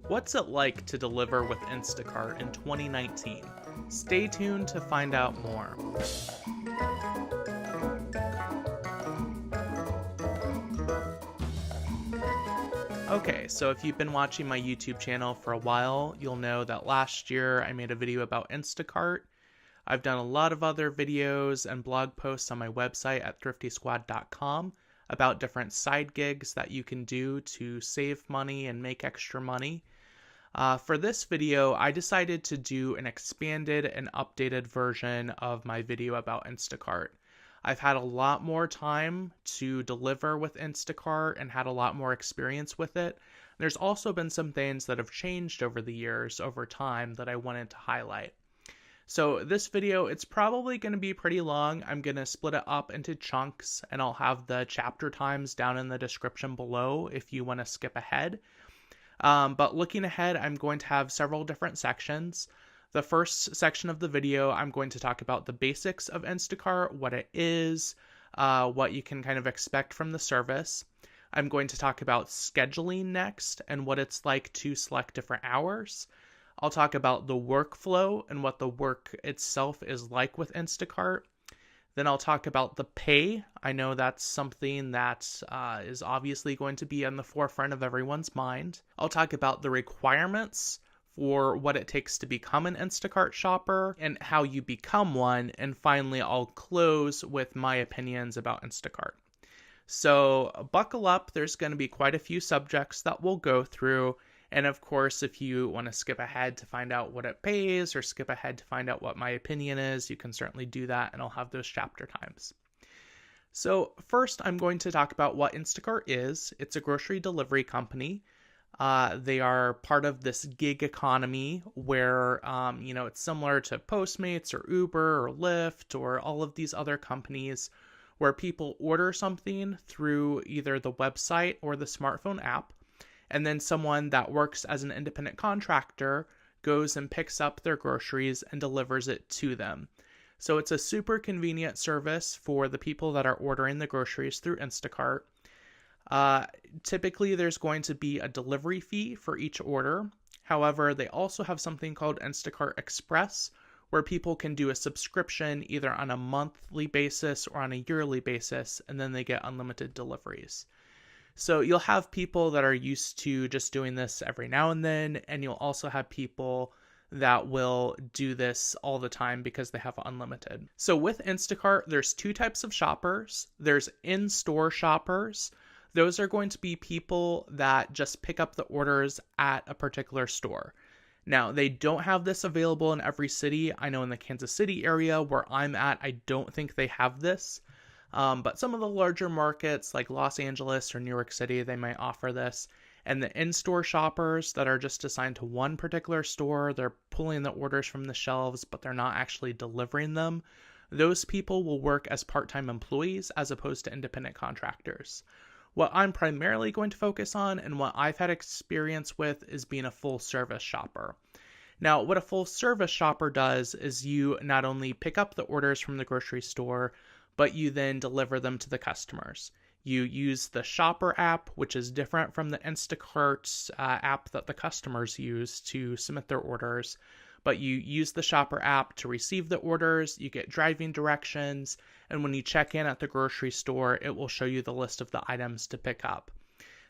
What's it like to deliver with Instacart in 2019? Stay tuned to find out more. Okay, so if you've been watching my YouTube channel for a while, you'll know that last year I made a video about Instacart. I've done a lot of other videos and blog posts on my website at thriftysquad.com about different side gigs that you can do to save money and make extra money. For this video, I decided to do an expanded and updated version of my video about Instacart. I've had a lot more time to deliver with Instacart and had a lot more experience with it. There's also been some things that have changed over the years, over time, that I wanted to highlight. So this video, it's probably going to be pretty long. I'm going to split it up into chunks, and I'll have the chapter times down in the description below if you want to skip ahead. But looking ahead, I'm going to have several different sections. The first section of the video, I'm going to talk about the basics of Instacart, what it is, what you can kind of expect from the service. I'm going to talk about scheduling next and what it's like to select different hours. I'll talk about the workflow and what the work itself is like with Instacart. Then I'll talk about the pay. I know that's something that is obviously going to be on the forefront of everyone's mind. I'll talk about the requirements for what it takes to become an Instacart shopper and how you become one. And finally, I'll close with my opinions about Instacart. So buckle up. There's going to be quite a few subjects that we'll go through. And of course, if you want to skip ahead to find out what it pays or skip ahead to find out what my opinion is, you can certainly do that, and I'll have those chapter times. So first, I'm going to talk about what Instacart is. It's a grocery delivery company. They are part of this gig economy where, it's similar to Postmates or Uber or Lyft or all of these other companies where people order something through either the website or the smartphone app. And then someone that works as an independent contractor goes and picks up their groceries and delivers it to them. So it's a super convenient service for the people that are ordering the groceries through Instacart. Typically, there's going to be a delivery fee for each order. However, they also have something called Instacart Express, where people can do a subscription either on a monthly basis or on a yearly basis, and then they get unlimited deliveries. So you'll have people that are used to just doing this every now and then, and you'll also have people that will do this all the time because they have unlimited. So with Instacart, there's two types of shoppers. There's in-store shoppers. Those are going to be people that just pick up the orders at a particular store. Now, they don't have this available in every city. I know in the Kansas City area where I'm at, I don't think they have this. But some of the larger markets like Los Angeles or New York City, they might offer this. And the in-store shoppers that are just assigned to one particular store, they're pulling the orders from the shelves, but they're not actually delivering them. Those people will work as part-time employees as opposed to independent contractors. What I'm primarily going to focus on and what I've had experience with is being a full-service shopper. Now, what a full-service shopper does is you not only pick up the orders from the grocery store, but you then deliver them to the customers. You use the Shopper app, which is different from the Instacart app that the customers use to submit their orders. But you use the Shopper app to receive the orders, you get driving directions, and when you check in at the grocery store, it will show you the list of the items to pick up.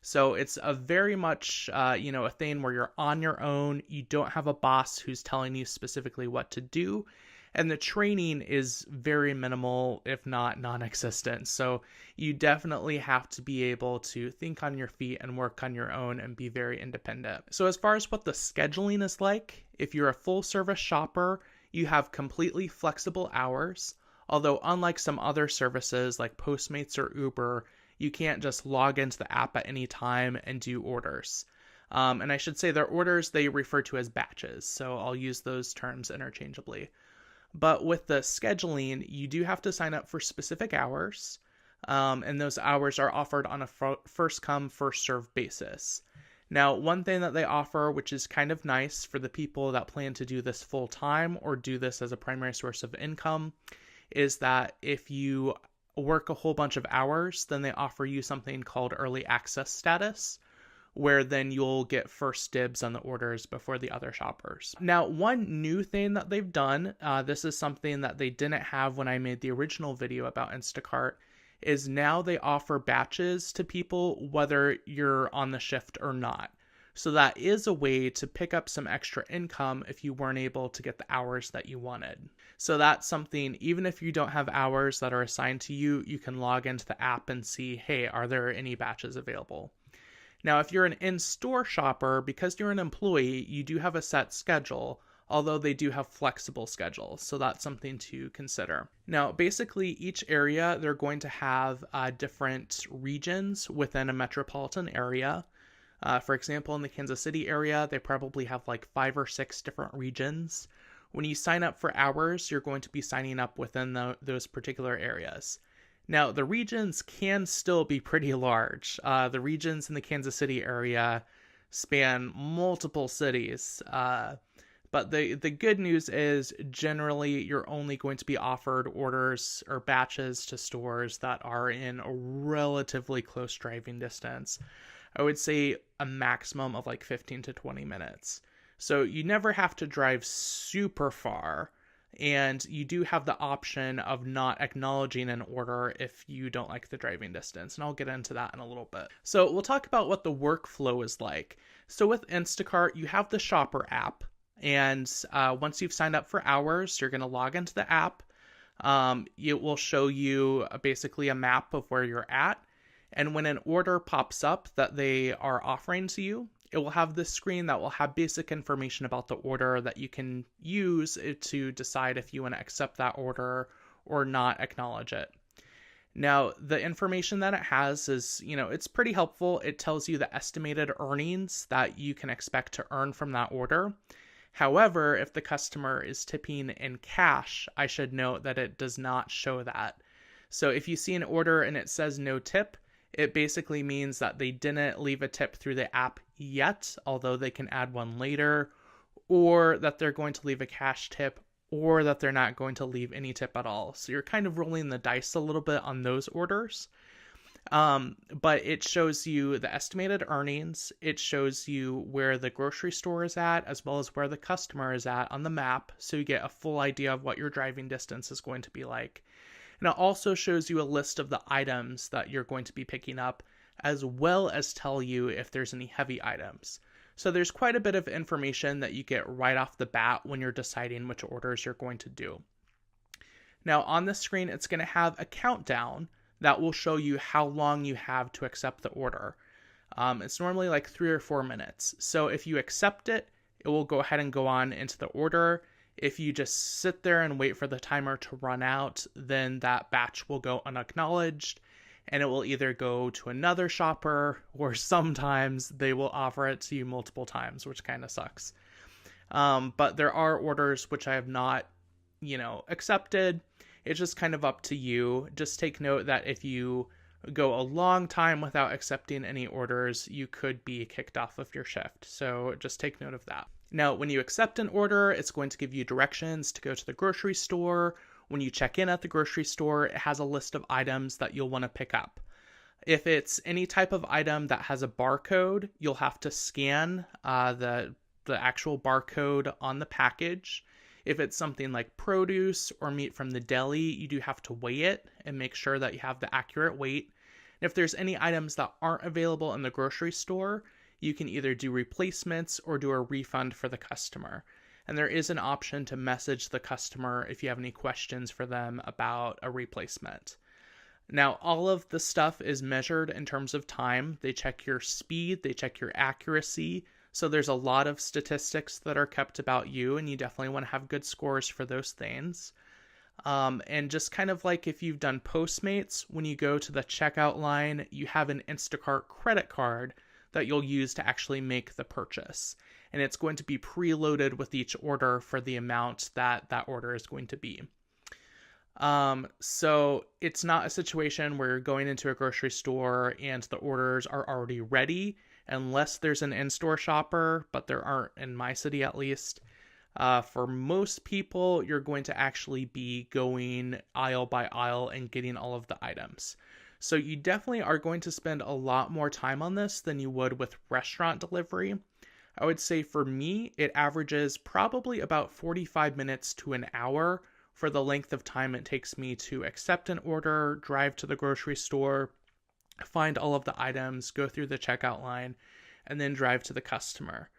So it's a very much, a thing where you're on your own. You don't have a boss who's telling you specifically what to do. And the training is very minimal, if not non-existent. So you definitely have to be able to think on your feet and work on your own and be very independent. So as far as what the scheduling is like, if you're a full service shopper, you have completely flexible hours. Although unlike some other services like Postmates or Uber, you can't just log into the app at any time and do orders. And I should say their orders, they refer to as batches. So I'll use those terms interchangeably. But with the scheduling, you do have to sign up for specific hours, and those hours are offered on a first-come, first-served basis. Now, one thing that they offer, which is kind of nice for the people that plan to do this full-time or do this as a primary source of income, is that if you work a whole bunch of hours, then they offer you something called early access status, where then you'll get first dibs on the orders before the other shoppers. Now, one new thing that they've done, this is something that they didn't have when I made the original video about Instacart, is now they offer batches to people whether you're on the shift or not. So that is a way to pick up some extra income if you weren't able to get the hours that you wanted. So that's something, even if you don't have hours that are assigned to you, you can log into the app and see, hey, are there any batches available? Now, if you're an in-store shopper, because you're an employee, you do have a set schedule, although they do have flexible schedules. So that's something to consider. Now, basically, each area, they're going to have different regions within a metropolitan area. For example, in the Kansas City area, they probably have like 5 or 6 different regions. When you sign up for hours, you're going to be signing up within those particular areas. Now, the regions can still be pretty large. The regions in the Kansas City area span multiple cities. But the good news is generally you're only going to be offered orders or batches to stores that are in a relatively close driving distance. I would say a maximum of like 15 to 20 minutes. So you never have to drive super far. And you do have the option of not acknowledging an order if you don't like the driving distance. And I'll get into that in a little bit. So we'll talk about what the workflow is like. So with Instacart, you have the Shopper app. And once you've signed up for hours, you're going to log into the app. It will show you basically a map of where you're at. And when an order pops up that they are offering to you, it will have this screen that will have basic information about the order that you can use to decide if you want to accept that order or not acknowledge it. Now, the information that it has is, it's pretty helpful. It tells you the estimated earnings that you can expect to earn from that order. However, if the customer is tipping in cash, I should note that it does not show that. So if you see an order and it says no tip, it basically means that they didn't leave a tip through the app yet, although they can add one later, or that they're going to leave a cash tip, or that they're not going to leave any tip at all. So you're kind of rolling the dice a little bit on those orders. But it shows you the estimated earnings. It shows you where the grocery store is at, as well as where the customer is at on the map. So you get a full idea of what your driving distance is going to be like. And it also shows you a list of the items that you're going to be picking up, as well as tell you if there's any heavy items. So there's quite a bit of information that you get right off the bat when you're deciding which orders you're going to do. Now on the screen, it's going to have a countdown that will show you how long you have to accept the order. It's normally like 3 or 4 minutes. So if you accept it, it will go ahead and go on into the order. If you just sit there and wait for the timer to run out, then that batch will go unacknowledged and it will either go to another shopper, or sometimes they will offer it to you multiple times, which kind of sucks. But there are orders which I have not, accepted. It's just kind of up to you. Just take note that if you go a long time without accepting any orders, you could be kicked off of your shift. So just take note of that. Now, when you accept an order, it's going to give you directions to go to the grocery store. When you check in at the grocery store, it has a list of items that you'll want to pick up. If it's any type of item that has a barcode, you'll have to scan the actual barcode on the package. If it's something like produce or meat from the deli, you do have to weigh it and make sure that you have the accurate weight. And if there's any items that aren't available in the grocery store, you can either do replacements or do a refund for the customer. And there is an option to message the customer if you have any questions for them about a replacement. Now, all of the stuff is measured in terms of time. They check your speed, they check your accuracy. So there's a lot of statistics that are kept about you, and you definitely want to have good scores for those things. And just kind of like if you've done Postmates, when you go to the checkout line, you have an Instacart credit card that you'll use to actually make the purchase. And it's going to be preloaded with each order for the amount that that order is going to be. So it's not a situation where you're going into a grocery store and the orders are already ready, unless there's an in-store shopper, but there aren't in my city at least. For most people, you're going to actually be going aisle by aisle and getting all of the items. So you definitely are going to spend a lot more time on this than you would with restaurant delivery. I would say for me, it averages probably about 45 minutes to an hour for the length of time it takes me to accept an order, drive to the grocery store, find all of the items, go through the checkout line, and then drive to the customer.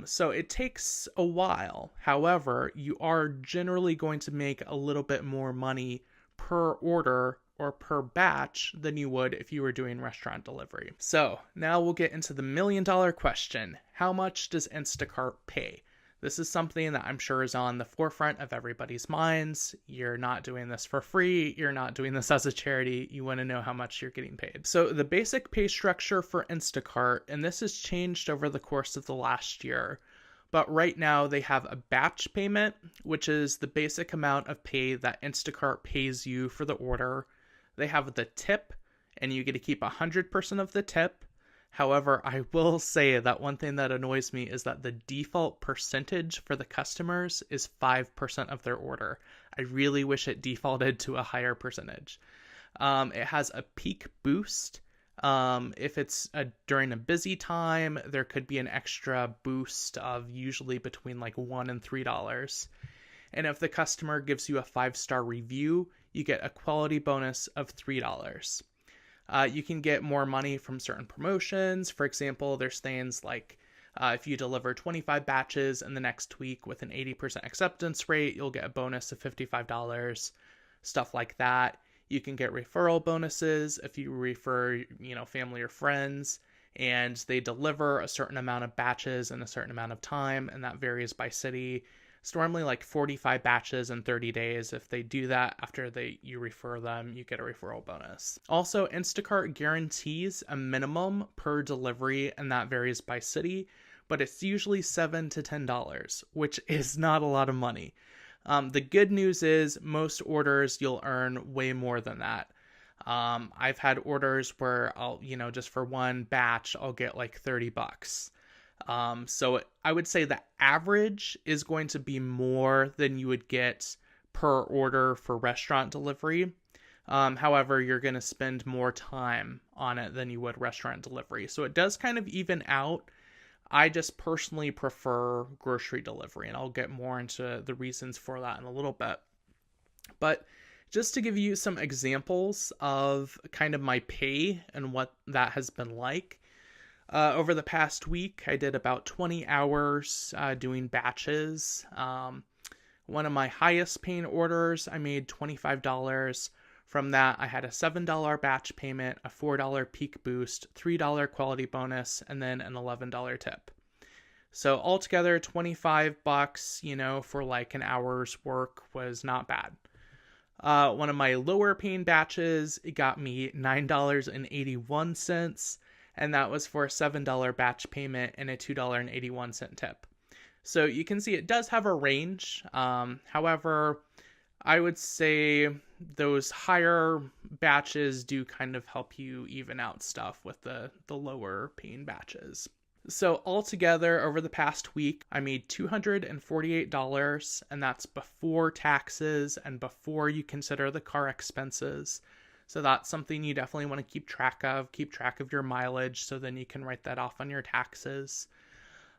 So it takes a while. However, you are generally going to make a little bit more money per order or per batch than you would if you were doing restaurant delivery. So now we'll get into the $1,000,000 question. How much does Instacart pay? This is something that I'm sure is on the forefront of everybody's minds. You're not doing this for free. You're not doing this as a charity. You want to know how much you're getting paid. So the basic pay structure for Instacart, and this has changed over the course of the last year, but right now they have a batch payment, which is the basic amount of pay that Instacart pays you for the order. They have the tip, and you get to keep 100% of the tip. However, I will say that one thing that annoys me is that the default percentage for the customers is 5% of their order. I really wish it defaulted to a higher percentage. It has a peak boost. If it's during a busy time, there could be an extra boost of usually between like $1 and $3. And if the customer gives you a 5-star review, you get a quality bonus of $3. You can get more money from certain promotions. For example, there's things like if you deliver 25 batches in the next week with an 80% acceptance rate, you'll get a bonus of $55, stuff like that. You can get referral bonuses if you refer, family or friends, and they deliver a certain amount of batches in a certain amount of time, and that varies by city. It's normally like 45 batches in 30 days. If they do that after you refer them, you get a referral bonus. Also, Instacart guarantees a minimum per delivery, and that varies by city, but it's usually $7 to $10, which is not a lot of money. The good news is most orders you'll earn way more than that. I've had orders where I'll, just for one batch, I'll get like $30. So I would say the average is going to be more than you would get per order for restaurant delivery. However, you're going to spend more time on it than you would restaurant delivery. So it does kind of even out. I just personally prefer grocery delivery, and I'll get more into the reasons for that in a little bit. But just to give you some examples of kind of my pay and what that has been like. Over the past week, I did about 20 hours doing batches. One of my highest paying orders, I made $25. From that, I had a $7 batch payment, a $4 peak boost, $3 quality bonus, and then an $11 tip. So altogether, $25, for like an hour's work was not bad. One of my lower paying batches, it got me $9.81. And that was for a $7 batch payment and a $2.81 tip. So you can see it does have a range. However, I would say those higher batches do kind of help you even out stuff with the lower paying batches. So altogether, over the past week, I made $248, and that's before taxes and before you consider the car expenses. So that's something you definitely want to keep track of. Keep track of your mileage so then you can write that off on your taxes.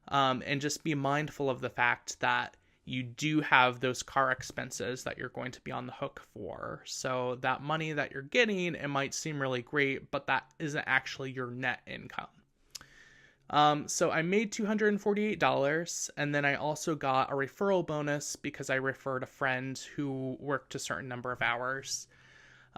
And just be mindful of the fact that you do have those car expenses that you're going to be on the hook for. So that money that you're getting, it might seem really great, but that isn't actually your net income. So I made $248, and then I also got a referral bonus because I referred a friend who worked a certain number of hours.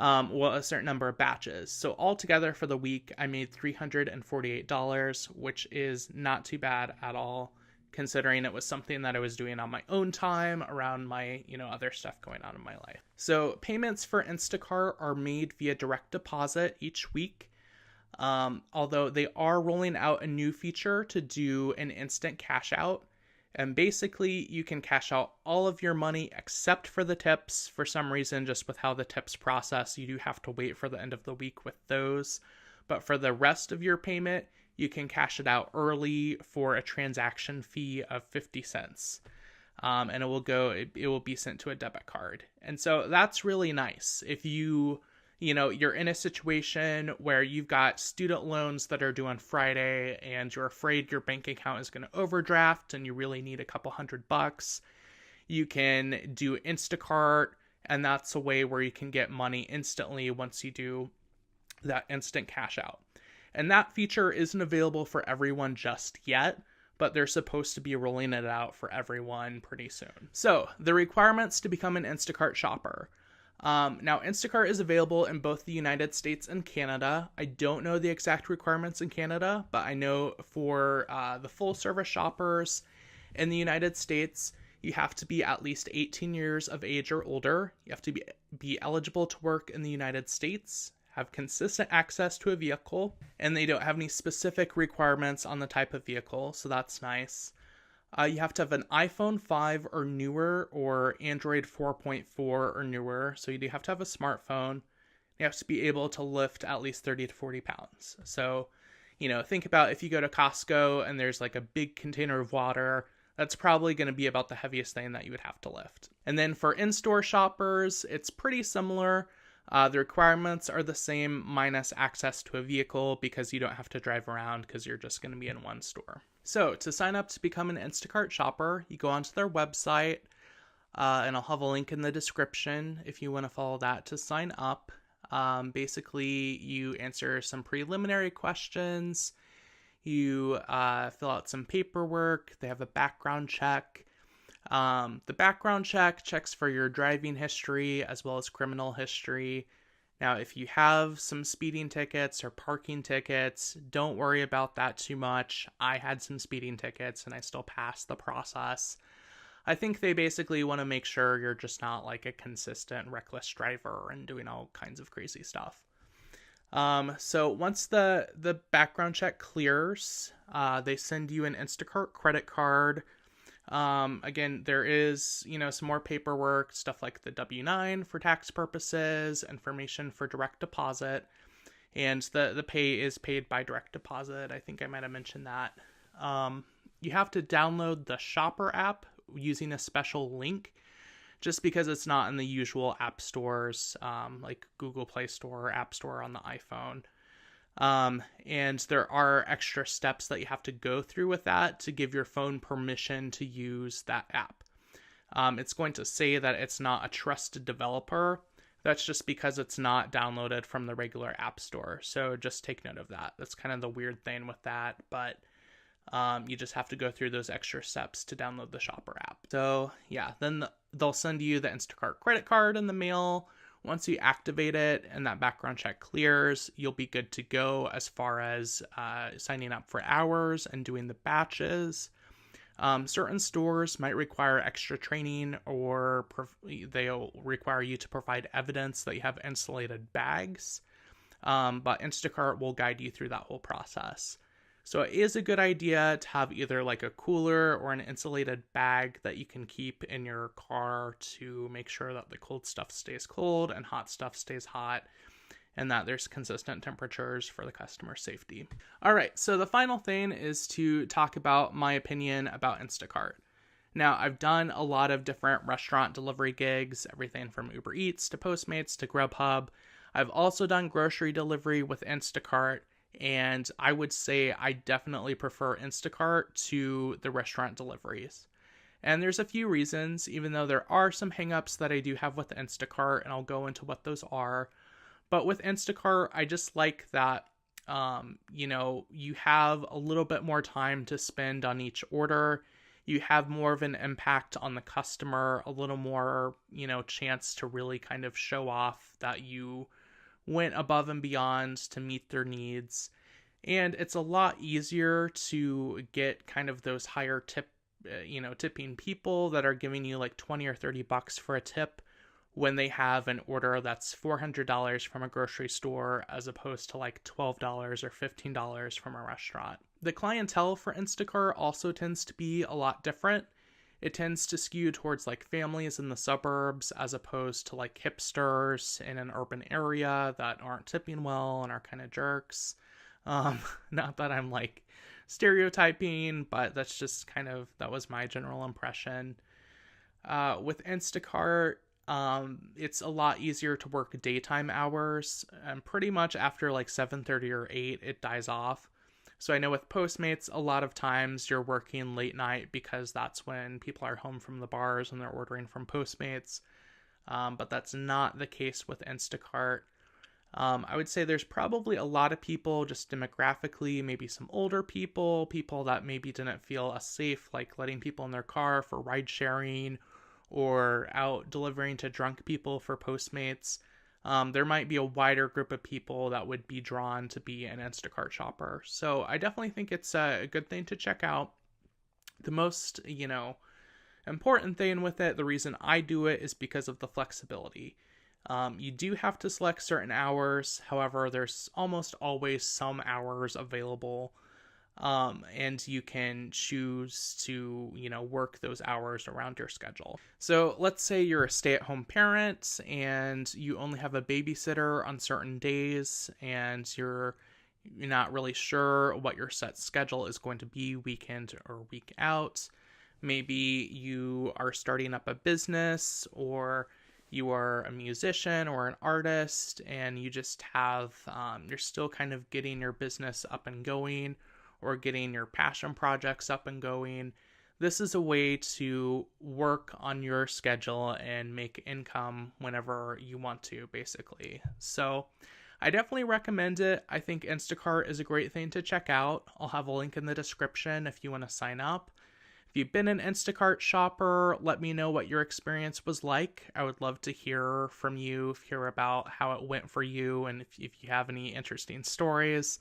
A certain number of batches. So altogether for the week, I made $348, which is not too bad at all, considering it was something that I was doing on my own time around my, other stuff going on in my life. So payments for Instacart are made via direct deposit each week. Although they are rolling out a new feature to do an instant cash out. And basically, you can cash out all of your money except for the tips. For some reason, just with how the tips process, you do have to wait for the end of the week with those. But for the rest of your payment, you can cash it out early for a transaction fee of 50 cents. And it will be sent to a debit card. And so that's really nice. If you you're in a situation where you've got student loans that are due on Friday and you're afraid your bank account is going to overdraft and you really need a couple $100, you can do Instacart, and that's a way where you can get money instantly once you do that instant cash out. And that feature isn't available for everyone just yet, but they're supposed to be rolling it out for everyone pretty soon. So, the requirements to become an Instacart shopper. Now, Instacart is available in both the United States and Canada. I don't know the exact requirements in Canada, but I know for the full service shoppers in the United States, you have to be at least 18 years of age or older. You have to be eligible to work in the United States, have consistent access to a vehicle, and they don't have any specific requirements on the type of vehicle, so that's nice. You have to have an iPhone 5 or newer or Android 4.4 or newer, so you do have to have a smartphone. You have to be able to lift at least 30 to 40 pounds. So, think about if you go to Costco and there's like a big container of water, that's probably going to be about the heaviest thing that you would have to lift. And then for in-store shoppers, it's pretty similar. The requirements are the same minus access to a vehicle because you don't have to drive around because you're just going to be in one store. So to sign up to become an Instacart shopper, you go onto their website, and I'll have a link in the description if you want to follow that to sign up. Basically, you answer some preliminary questions, you fill out some paperwork, they have a background check. The background check checks for your driving history as well as criminal history. Now, if you have some speeding tickets or parking tickets, don't worry about that too much. I had some speeding tickets and I still passed the process. I think they basically want to make sure you're just not like a consistent reckless driver and doing all kinds of crazy stuff. So once the background check clears, they send you an Instacart credit card. Again, there is, some more paperwork, stuff like the W-9 for tax purposes, information for direct deposit, and the pay is paid by direct deposit. I think I might have mentioned that. You have to download the Shopper app using a special link, just because it's not in the usual app stores, like Google Play Store or App Store on the iPhone. And there are extra steps that you have to go through with that to give your phone permission to use that app. It's going to say that it's not a trusted developer. That's just because it's not downloaded from the regular app store. So just take note of that. That's kind of the weird thing with that, but you just have to go through those extra steps to download the Shopper app. So yeah, then they'll send you the Instacart credit card in the mail. Once you activate it and that background check clears, you'll be good to go as far as signing up for hours and doing the batches. Certain stores might require extra training, or they'll require you to provide evidence that you have insulated bags. But Instacart will guide you through that whole process. So it is a good idea to have either like a cooler or an insulated bag that you can keep in your car to make sure that the cold stuff stays cold and hot stuff stays hot, and that there's consistent temperatures for the customer safety. All right, so the final thing is to talk about my opinion about Instacart. Now, I've done a lot of different restaurant delivery gigs, everything from Uber Eats to Postmates to Grubhub. I've also done grocery delivery with Instacart, and I would say I definitely prefer Instacart to the restaurant deliveries. And there's a few reasons, even though there are some hangups that I do have with Instacart, and I'll go into what those are. But with Instacart, I just like that, you have a little bit more time to spend on each order. You have more of an impact on the customer, a little more, chance to really kind of show off that you went above and beyond to meet their needs. And it's a lot easier to get kind of those higher tipping people that are giving you like 20 or 30 bucks for a tip when they have an order that's $400 from a grocery store as opposed to like $12 or $15 from a restaurant. The clientele for Instacart also tends to be a lot different. It tends to skew towards like families in the suburbs as opposed to like hipsters in an urban area that aren't tipping well and are kind of jerks. Not that I'm like stereotyping, but that's just that was my general impression. With Instacart, it's a lot easier to work daytime hours, and pretty much after like 7:30 or 8, it dies off. So I know with Postmates, a lot of times you're working late night because that's when people are home from the bars and they're ordering from Postmates. But that's not the case with Instacart. I would say there's probably a lot of people just demographically, maybe some older people, people that maybe didn't feel as safe, like letting people in their car for ride sharing or out delivering to drunk people for Postmates. There might be a wider group of people that would be drawn to be an Instacart shopper. So I definitely think it's a good thing to check out. The most, important thing with it, the reason I do it is because of the flexibility. You do have to select certain hours. However, there's almost always some hours available. And you can choose to, work those hours around your schedule. So let's say you're a stay-at-home parent and you only have a babysitter on certain days and you're not really sure what your set schedule is going to be weekend or week out. Maybe you are starting up a business, or you are a musician or an artist and you just have, you're still kind of getting your business up and going, or getting your passion projects up and going. This is a way to work on your schedule and make income whenever you want to, basically. So I definitely recommend it. I think Instacart is a great thing to check out. I'll have a link in the description if you want to sign up. If you've been an Instacart shopper, let me know what your experience was like. I would love to hear from you, hear about how it went for you, and if you have any interesting stories.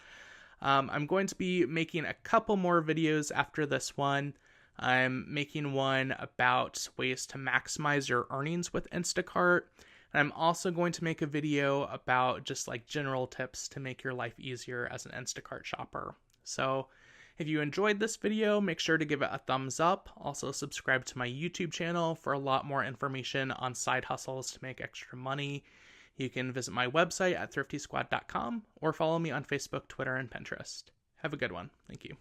I'm going to be making a couple more videos after this one. I'm making one about ways to maximize your earnings with Instacart. And I'm also going to make a video about just like general tips to make your life easier as an Instacart shopper. So if you enjoyed this video, make sure to give it a thumbs up. Also subscribe to my YouTube channel for a lot more information on side hustles to make extra money. You can visit my website at thriftysquad.com or follow me on Facebook, Twitter, and Pinterest. Have a good one. Thank you.